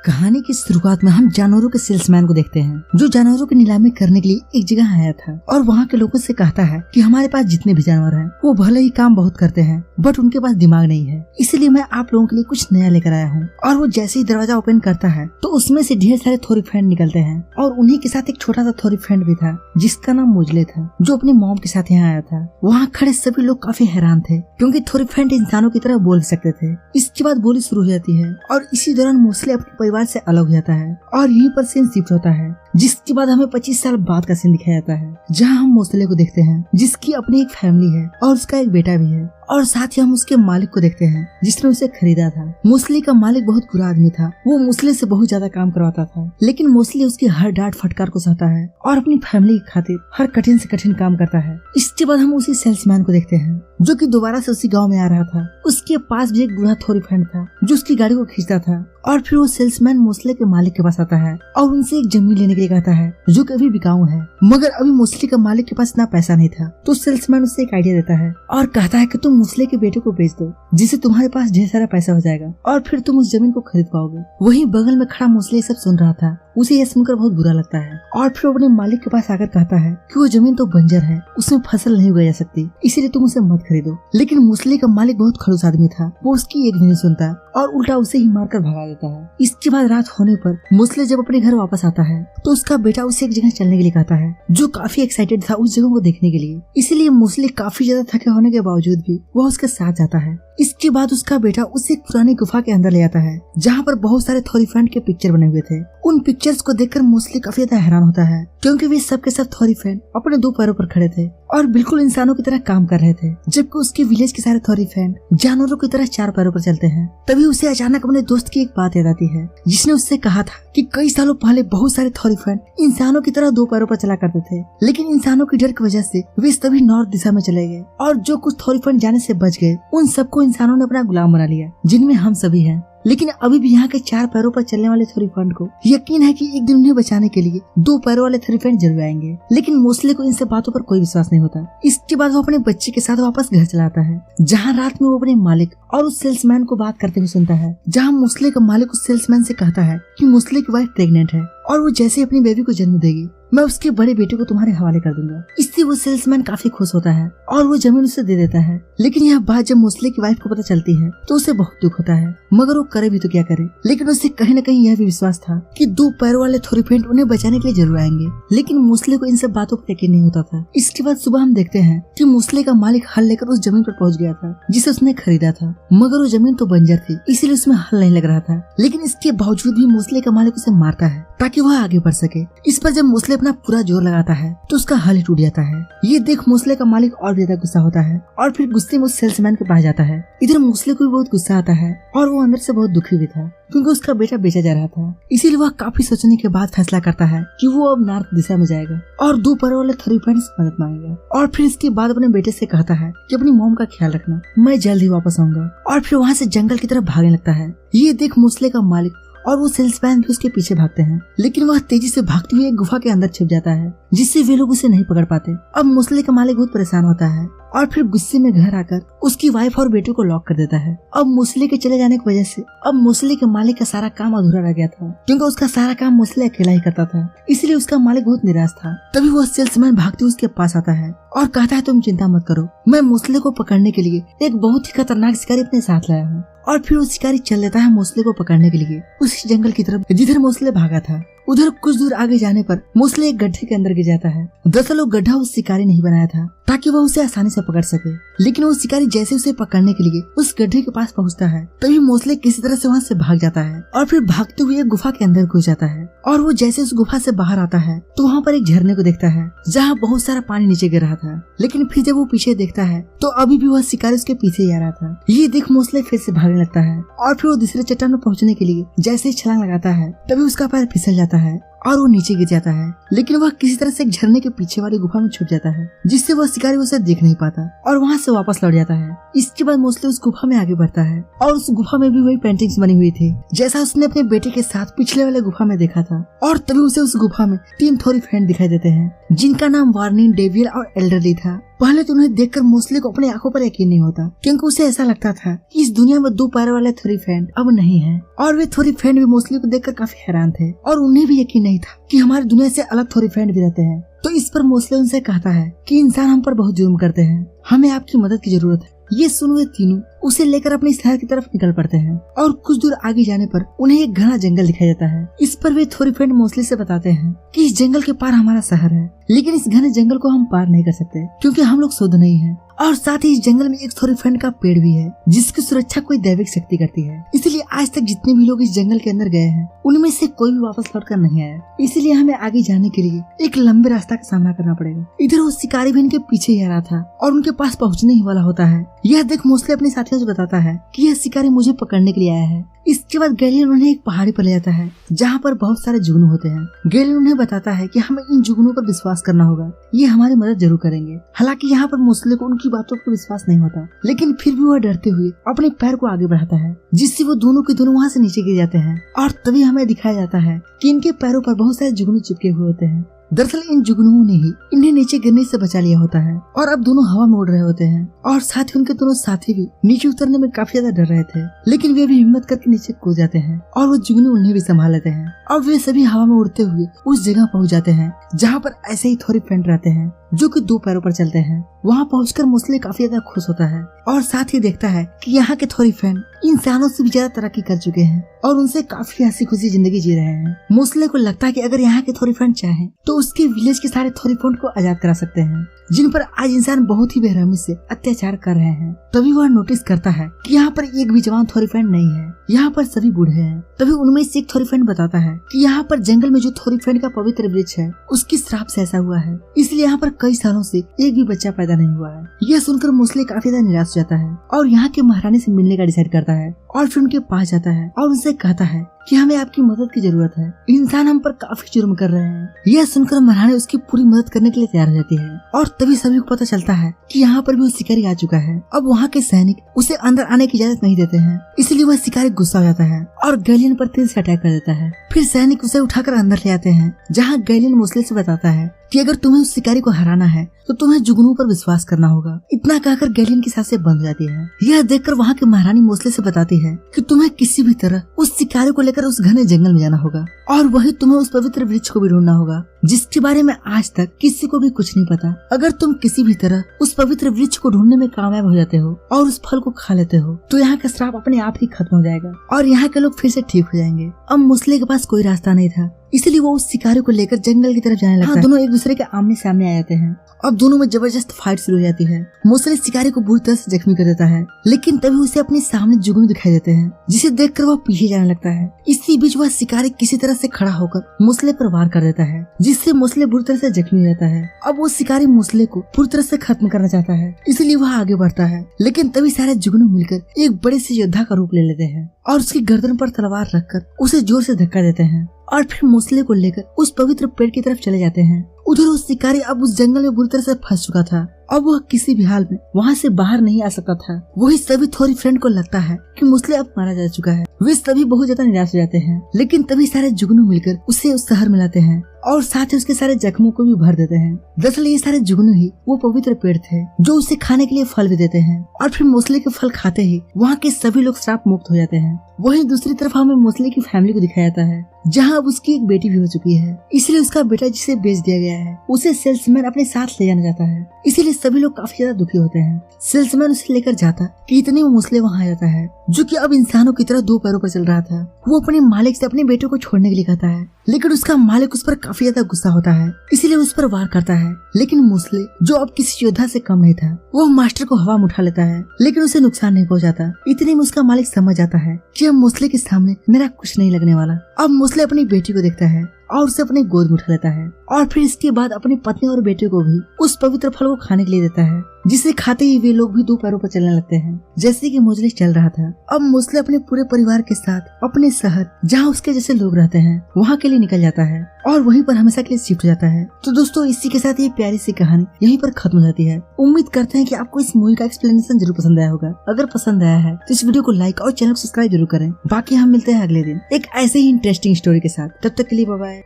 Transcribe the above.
कहानी की शुरुआत में हम जानवरों के सेल्समैन को देखते हैं जो जानवरों की नीलामी करने के लिए एक जगह आया था और वहाँ के लोगों से कहता है कि हमारे पास जितने भी जानवर हैं वो भले ही काम बहुत करते हैं बट उनके पास दिमाग नहीं है, इसलिए मैं आप लोगों के लिए कुछ नया लेकर आया हूँ। और वो जैसे ही दरवाजा ओपन करता है तो उसमें से ढेर सारे थोरीफ्रेंड निकलते हैं और उन्हीं के साथ एक छोटा सा थोरीफ्रेंड भी था जिसका नाम मोजले था जो अपनी मॉम के साथ यहाँ आया था। वहाँ खड़े सभी लोग काफी हैरान थे क्योंकि थोरीफ्रेंड इंसानों की तरह बोल सकते थे। इसके बाद बोली शुरू हो जाती है और इसी दौरान मोस्ले अपने परिवार से अलग हो जाता है और यहीं पर सीन शिफ्ट होता है, जिसके बाद हमें 25 साल बाद का सीन दिखाया जाता है जहां हम मोस्ले को देखते हैं जिसकी अपनी एक फैमिली है और उसका एक बेटा भी है। और साथ ही हम उसके मालिक को देखते हैं जिसने उसे खरीदा था। मोस्ले का मालिक बहुत बुरा आदमी था, वो मोस्ले से बहुत ज्यादा काम करवाता था, लेकिन मोस्ले उसकी हर डांट फटकार को सहता है और अपनी फैमिली की खातिर हर कठिन से कठिन काम करता है। इसके बाद हम उसी सेल्समैन को देखते हैं जो कि दोबारा से उसी गांव में आ रहा था। उसके पास भी एक बूढ़ा थोरीफ्रेंड था जो उसकी गाड़ी को खींचता था। और फिर वो सेल्समैन मोस्ले के मालिक के पास आता है और उनसे एक जमीन लेने के लिए कहता है जो कि अभी बिकाऊ है, मगर अभी मोस्ले के मालिक के पास इतना पैसा नहीं था। तो सेल्समैन उससे एक आइडिया देता है और कहता है कि तुम मोस्ले के बेटे को बेच दो जिससे तुम्हारे पास ढेर सारा पैसा हो जाएगा और फिर तुम उस जमीन को खरीद पाओगे। वहीं बगल में खड़ा मोस्ले सब सुन रहा था, उसे यह सुनकर बहुत बुरा लगता है और फिर अपने मालिक के पास आकर कहता है कि वो जमीन तो बंजर है, उसमें फसल नहीं उगाई जा सकती, इसीलिए तुम उसे मत खरीदो। लेकिन मोस्ले का मालिक बहुत खड़ूस आदमी था, वो उसकी एक भी नहीं सुनता और उल्टा उसे ही मारकर भगा देता है। इसके बाद रात होने पर मोस्ले जब अपने घर वापस आता है तो उसका बेटा उसे एक जगह चलने के लिए कहता है जो काफी एक्साइटेड था उस जगह को देखने के लिए। इसीलिए मोस्ले काफी ज्यादा थके होने के बावजूद भी वह उसके साथ जाता है। इसके बाद उसका बेटा उसे एक पुरानी गुफा के अंदर ले जाता है जहाँ पर बहुत सारे थोरीफ्रेंड के पिक्चर बने हुए थे। उन पिक्चर्स को देखकर मोस्ले काफी ज्यादा हैरान होता है क्योंकि वे सब के सब थोरीफ्रेंड अपने दो पैरों पर खड़े थे और बिल्कुल इंसानों की तरह काम कर रहे थे, जबकि उसके विलेज के सारे थोरीफ्रेंड जानवरों की तरह चार पैरों पर चलते हैं। तभी उसे अचानक अपने दोस्त की एक बात याद आती है जिसने उससे कहा था कि कई सालों पहले बहुत सारे थोरीफ्रेंड इंसानों की तरह दो पैरों पर चला करते थे, लेकिन इंसानों की डर की वजह से वे सभी नॉर्थ दिशा में चले गए और जो कुछ थोरीफ्रेंड जाने से बच गए उन सबको इंसानों ने अपना गुलाम बना लिया, जिनमें हम सभी हैं। लेकिन अभी भी यहाँ के चार पैरों पर चलने वाले थोरीफ्रेंड को यकीन है कि एक दिन उन्हें बचाने के लिए दो पैरों वाले थोरीफ्रेंड जरूर आएंगे, लेकिन मोस्ले को इन सब बातों पर कोई विश्वास नहीं होता। इसके बाद वो अपने बच्चे के साथ वापस घर चला आता है जहाँ रात में वो अपने मालिक और उस सेल्समैन को बात करते हुए सुनता है, जहाँ मोस्ले का मालिक उस सेल्समैन से कहता है कि मोस्ले की वाइफ प्रेग्नेंट है और वो जैसे अपनी बेबी को जन्म देगी मैं उसके बड़े बेटे को तुम्हारे हवाले कर दूंगा। इससे वो सेल्समैन काफी खुश होता है और वो जमीन उसे दे देता है। लेकिन यह बात जब मोस्ले की वाइफ को पता चलती है तो उसे बहुत दुख होता है, मगर वो करे भी तो क्या करे। लेकिन उसे कहीं न कहीं यह भी विश्वास था कि दो पैरों वाले थोरीफ्रेंड उन्हें बचाने के लिए जरूर आएंगे, लेकिन मोस्ले को इन सब बातों पर यकीन नहीं होता था। इसके बाद सुबह हम देखते हैं कि मोस्ले का मालिक हल लेकर उस जमीन पर पहुंच गया था जिसे उसने खरीदा था, मगर वो जमीन तो बंजर थी इसीलिए उसमें हल नहीं लग रहा था। लेकिन इसके बावजूद भी मोस्ले का मालिक उसे मारता है ताकि वह आगे बढ़ सके। इस पर जब मोस्ले अपना पूरा जोर लगाता है तो उसका हल ही टूट जाता है। ये देख मोस्ले का मालिक और ज्यादा गुस्सा होता है और फिर गुस्से में उस सेल्समैन के पास जाता है। इधर मोस्ले को भी बहुत गुस्सा आता है और वो अंदर से बहुत दुखी भी था क्योंकि उसका बेटा बेचा जा रहा था। इसीलिए वह काफी सोचने के बाद फैसला करता है कि वो अब नॉर्थ दिशा में जाएगा और दो पैरों वाले थोरीफ्रेंड से मदद मांगेगा। और फिर इसके बाद अपने बेटे से कहता है कि अपनी मॉम का ख्याल रखना, मैं जल्द ही वापस आऊंगा। और फिर वहाँ से जंगल की तरफ भागने लगता है। ये देख मोस्ले का मालिक और वो सेल्समैन भी उसके पीछे भागते हैं, लेकिन वह तेजी से भागते हुए एक गुफा के अंदर छिप जाता है जिससे वे लोग उसे नहीं पकड़ पाते। अब मोस्ले का मालिक बहुत परेशान होता है और फिर गुस्से में घर आकर उसकी वाइफ और बेटे को लॉक कर देता है। अब मोस्ले के चले जाने की वजह से अब मोस्ले के मालिक का सारा काम अधूरा रह गया था क्योंकि उसका सारा काम मोस्ले अकेला ही करता था, इसलिए उसका मालिक बहुत निराश था। तभी वह सेल्समैन भागते उसके पास आता है और कहता है तुम चिंता मत करो, मैं मोस्ले को पकड़ने के लिए एक बहुत ही खतरनाक शिकारी अपने साथ लाया हूँ। और फिर वो शिकारी चल देता है मोस्ले को पकड़ने के लिए उसी जंगल की तरफ जिधर मोस्ले भागा था। उधर कुछ दूर आगे जाने पर मोस्ले एक गड्ढे के अंदर गिर जाता है। दरअसल वो गड्ढा उस शिकारी ने ही बनाया था ताकि वह उसे आसानी से पकड़ सके, लेकिन वो शिकारी जैसे उसे पकड़ने के लिए उस गड्ढे के पास पहुंचता है तभी मोस्ले किसी तरह से वहाँ से भाग जाता है और फिर भागते हुए गुफा के अंदर घुस जाता है। और वो जैसे उस गुफा से बाहर आता है तो वहाँ पर एक झरने को देखता है जहाँ बहुत सारा पानी नीचे गिर रहा था, लेकिन फिर जब वो पीछे देखता है तो अभी भी वह शिकारी उसके पीछे ही आ रहा था। ये देख मोस्ले फिर से भागने लगता है और फिर वो दूसरे चट्टान में पहुँचने के लिए जैसे ही छलांग लगाता है तभी उसका पैर फिसल जाता है और वो नीचे गिर जाता है, लेकिन वह किसी तरह से एक झरने के पीछे वाली गुफा में छुप जाता है जिससे वह शिकारी उसे देख नहीं पाता और वहाँ से वापस लौट जाता है। इसके बाद मोस्टली उस गुफा में आगे बढ़ता है और उस गुफा में भी वही पेंटिंग्स बनी हुई थी जैसा उसने अपने बेटे के साथ पिछले वाले गुफा में देखा था। और तभी उसे उस गुफा में 3 थोरी फ्रेंड दिखाई देते हैं जिनका नाम वार्निंग, डेवियल और एल्डरली था। पहले तो उन्हें देखकर मोस्टली को अपनी आंखों पर यकीन नहीं होता क्योंकि उसे ऐसा लगता था कि इस दुनिया में 2 पैर वाले थोरी फ्रेंड अब नहीं है। और वे थोरी फ्रेंड भी मोस्टली को देखकर काफी हैरान थे और उन्हें भी यकीन नहीं था कि हमारी दुनिया से अलग थोरी फ्रेंड भी रहते हैं। तो इस पर मोस्टली उनसे कहता है कि इंसान हम पर बहुत जुर्म करते हैं, हमें आपकी मदद की जरूरत है। ये सुन वे तीनों उसे लेकर अपने शहर की तरफ निकल पड़ते हैं और कुछ दूर आगे जाने पर उन्हें एक घना जंगल दिखाई देता है। इस पर वे थोरी फ्रेंड मोस्टली से बताते हैं कि इस जंगल के पार हमारा शहर है, लेकिन इस घने जंगल को हम पार नहीं कर सकते क्योंकि हम लोग शुद्ध नहीं हैं। और साथ ही इस जंगल में एक थोरी फ्रेंड का पेड़ भी है जिसकी सुरक्षा कोई दैविक शक्ति करती है। इसलिए आज तक जितने भी लोग इस जंगल के अंदर गए हैं उनमें से कोई भी वापस लौट कर नहीं आया। इसलिए हमें आगे जाने के लिए एक लंबे रास्ता का सामना करना पड़ेगा। इधर वो शिकारी भी इनके पीछे ही आ रहा था और उनके पास पहुंचने ही वाला होता है। यह देख मोस्टली अपने साथियों से बताता है कि यह शिकारी मुझे पकड़ने के लिए आया है। इसके बाद गैलियन उन्हें एक पहाड़ी पर ले जाता है जहाँ पर बहुत सारे जुगनू होते हैं। गैलियन उन्हें बताता है कि हमें इन जुगनू पर विश्वास करना होगा, ये हमारी मदद जरूर करेंगे। हालांकि यहाँ पर मोस्टली को उनकी बातों पर विश्वास नहीं होता, लेकिन फिर भी वह डरते हुए अपने पैर को आगे बढ़ाता है जिससे वो दोनों के दोनों वहाँ से नीचे गिर जाते हैं। और तभी हमें दिखाया जाता है कि इनके पैरों पर बहुत सारे जुगनू चिपके हुए होते हैं। दरअसल इन जुगनुओं ने ही इन्हें नीचे गिरने से बचा लिया होता है और अब दोनों हवा में उड़ रहे होते हैं। और साथ ही उनके दोनों साथी भी नीचे उतरने में काफी ज्यादा डर रहे थे, लेकिन वे भी हिम्मत करके नीचे कूद जाते हैं और वो जुगनू उन्हें भी संभाल लेते हैं। अब वे सभी हवा में उड़ते हुए उस जगह पहुंच जाते हैं जहाँ पर ऐसे ही थोड़ी फ्रेंड रहते हैं जो कि 2 पैरों पर चलते हैं। वहाँ पहुंचकर मोस्टली काफी ज्यादा खुश होता है और साथ ही देखता है कि यहाँ के थोड़ी फ्रेंड इंसानों से भी ज्यादा तरक्की कर चुके हैं और उनसे काफी हंसी खुशी जिंदगी जी रहे हैं। मोस्टली को लगता है कि अगर यहाँ के थोड़ी फ्रेंड चाहे तो उसके विलेज के सारे थोड़ी फ्रेंड को आजाद करा सकते हैं जिन पर आज इंसान बहुत ही बेरहमी से अत्याचार कर रहे हैं। तभी वह नोटिस करता है कि यहाँ पर एक भी जवान थोड़ी फ्रेंड नहीं है, यहाँ पर सभी बूढ़े हैं। तभी उनमें से एक थोड़ी फ्रेंड बताता है कि यहाँ पर जंगल में जो थोड़ी फ्रेंड का पवित्र वृक्ष है उसकी श्राप से ऐसा हुआ है, इसलिए यहाँ पर कई सालों से एक भी बच्चा पैदा नहीं हुआ है। यह सुनकर मोस्टली काफी ज्यादा निराश हो जाता है और यहाँ के महारानी से मिलने का डिसाइड करता है और फिर उनके पास जाता है और उनसे कहता है कि हमें आपकी मदद की जरूरत है, इंसान हम पर काफी जुर्म कर रहे हैं। यह सुनकर महारानी उसकी पूरी मदद करने के लिए तैयार हो जाती है और तभी सभी को पता चलता है कि यहाँ पर भी वो शिकारी आ चुका है। अब वहाँ के सैनिक उसे अंदर आने की इजाजत नहीं देते हैं, इसलिए वह शिकारी गुस्सा हो जाता है और गैलियन पर तीर से अटैक कर देता है। फिर सैनिक उसे उठाकर अंदर ले आते हैं जहाँ गैलियन मोस्टली से बताता है कि अगर तुम्हें उस शिकारी को हराना है तो तुम्हें जुगनू पर विश्वास करना होगा। इतना कहकर गैलियन की सांसें बंद हो जाती है। यह देखकर वहाँ की महारानी मोस्टली से बताती है कि तुम्हें किसी भी तरह उस शिकारी को लेकर उस घने जंगल में जाना होगा और वही तुम्हें उस पवित्र वृक्ष को भी ढूंढना होगा जिसके बारे में आज तक किसी को भी कुछ नहीं पता। अगर तुम किसी भी तरह उस पवित्र वृक्ष को ढूंढने में कामयाब हो जाते हो और उस फल को खा लेते हो तो यहाँ का श्राप अपने आप ही खत्म हो जाएगा और यहाँ के लोग फिर से ठीक हो जाएंगे। अब मोस्टली के पास कोई रास्ता नहीं था, इसलिए वो उस शिकारी को लेकर जंगल की तरफ जाने लगता है। दोनों एक दूसरे के आमने सामने आ जाते हैं। अब दोनों में जबरदस्त फाइट शुरू हो जाती है। मोस्टली शिकारी को बुरी तरह से जख्मी कर देता है, लेकिन तभी उसे अपने सामने जुगनू दिखाई देते हैं जिसे देखकर वह पीछे जाने लगता है। इसी बीच वह शिकारी किसी तरह से खड़ा होकर मोस्टली पर वार कर देता है जिससे मोस्टली बुरी तरह से जख्मी हो जाता है। अब वो शिकारी मोस्टली को पूरी तरह से खत्म करना चाहता है, इसलिए वह आगे बढ़ता है, लेकिन तभी सारे जुगनू मिलकर एक बड़े से योद्धा का रूप ले लेते हैं और उसकी गर्दन पर तलवार रखकर उसे जोर से धक्का देते हैं और फिर मोस्टली को लेकर उस पवित्र पेड़ की तरफ चले जाते हैं। उधर उस शिकारी अब उस जंगल में बुरी तरह से फंस चुका था। अब वह किसी भी हाल में वहाँ से बाहर नहीं आ सकता था। वही सभी थोड़ी फ्रेंड को लगता है कि मोस्टली अब मारा जा चुका है। वे सभी बहुत ज्यादा निराश हो जाते हैं, लेकिन तभी सारे जुगनू मिलकर उसे उस शहर में लाते हैं और साथ ही उसके सारे जख्मों को भी भर देते हैं। दरअसल ये सारे जुगनू ही वो पवित्र पेड़ थे जो उसे खाने के लिए फल भी देते हैं और फिर मोस्टली के फल खाते ही वहाँ के सभी लोग श्राप मुक्त हो जाते हैं। वहीं दूसरी तरफ हमें मोस्टली की फैमिली को दिखाया जाता है जहाँ अब उसकी एक बेटी भी हो चुकी है, इसलिए उसका बेटा जिसे बेच दिया गया है उसे सेल्समैन अपने साथ ले जाना चाहता है। इसीलिए सभी लोग काफी ज्यादा दुखी होते हैं। सेल्समैन उसे लेकर जाता कि इतने में मोस्टली वहाँ आ जाता है जो कि अब इंसानों की तरह 2 पैरों पर चल रहा था। वो अपने मालिक से अपने बेटे को छोड़ने के लिए कहता है, लेकिन उसका मालिक उस पर काफी ज्यादा गुस्सा होता है, इसलिए उस पर वार करता है। लेकिन मोस्टली जो अब किसी योद्धा से कम नहीं था, वो मास्टर को हवा में उठा लेता है, लेकिन उसे नुकसान नहीं पहुंचाता। इतने में उसका मालिक समझ जाता है कि अब मोस्टली के सामने मेरा कुछ नहीं लगने वाला। अब मोस्टली अपनी बेटी को देखता है और उसे अपने गोद में उठा लेता है और फिर इसके बाद अपनी पत्नी और बेटे को भी उस पवित्र फल को खाने के लिए देता है, जिसे खाते ही वे लोग भी 2 पैरों पर चलने लगते हैं जैसे कि मोस्टली चल रहा था। अब मोस्टली अपने पूरे परिवार के साथ अपने शहर जहाँ उसके जैसे लोग रहते हैं वहाँ के लिए निकल जाता है। और वहीं पर हमेशा के लिए शिफ्ट हो जाता है। तो दोस्तों इसी के साथ ये प्यारी सी कहानी यहीं पर खत्म हो जाती है। उम्मीद करते हैं कि आपको इस मूवी का एक्सप्लेनेशन जरूर पसंद आया होगा। अगर पसंद आया है तो इस वीडियो को लाइक और चैनल को सब्सक्राइब जरूर करें। बाकी हम मिलते हैं अगले दिन एक ऐसे ही इंटरेस्टिंग स्टोरी के साथ। तब तक के लिए बाय बाय।